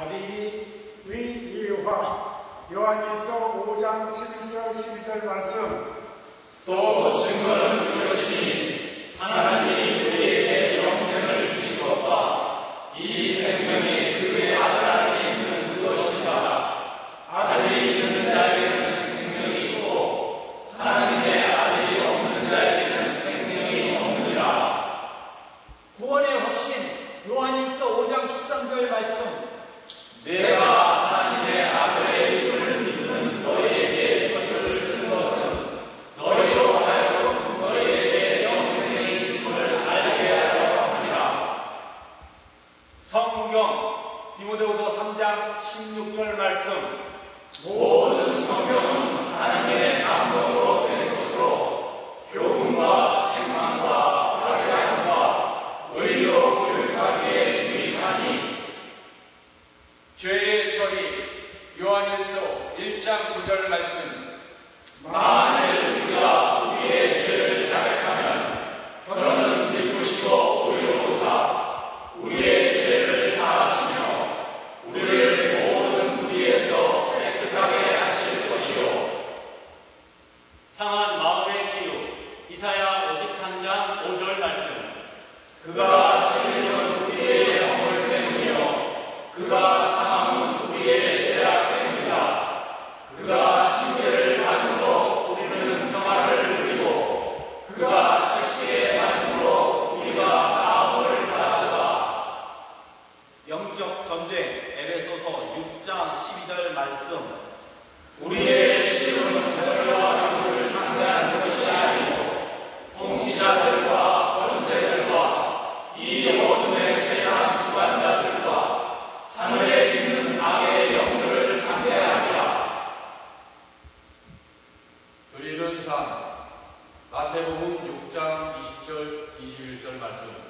다리위화 요한일서 5장 11절 12절 말씀. 또 증거는 이것이니 하나님이 우리에게 영생을 주시었다. 이 생명이 그의 아들 안에 있는 그것이다. 아들이 있는 자에게는 생명이 있고 하나님의 아들이 없는 자에게는 생명이 없느니라. 구원의 확신 요한일서 5장 13절 말씀. 내가 하나님의 아들의 이름을 믿는 너희에게 이것을 쓴 것은 너희로 하여금 너희에게 영생이 있음을 알게 하려 함이라. 성경 디모데후서 3장 16절 말씀. 모든 성경은 하나님의 감동으로 된 것으로 교훈과 책망과 가르침과 의로 교육하기에 유익하니. 죄의 처리 요한일서 1장 9절 말씀. 만일 우리가 우리의 죄를 자백하면 저는 믿으시고 의로우사 우리의 죄를 사하시며 우리를 모든 불의에서 깨끗하게 하실 것이요. 상한 마음의 치유 이사야 53장 5절 말씀. 그가 찔림은 우리의 영을 때문이요 그가 상함은 우리의 죄악 때문이다. 그가 징계를 받음으로 우리는 평화를 누리고 그가 질식에 맞음으로 우리가 나음을 받았다. 영적 전쟁 에베소서 6장 12절 말씀. 우리의 시름은 권력과 영을 상대하는 것이 아니고 통치자들과 권세들과 이 어둠의 세상 주관자들과 하늘에 있는 악의 영들을 상대하리라. 드리는 삶 마태복음 6장 20절 21절 말씀.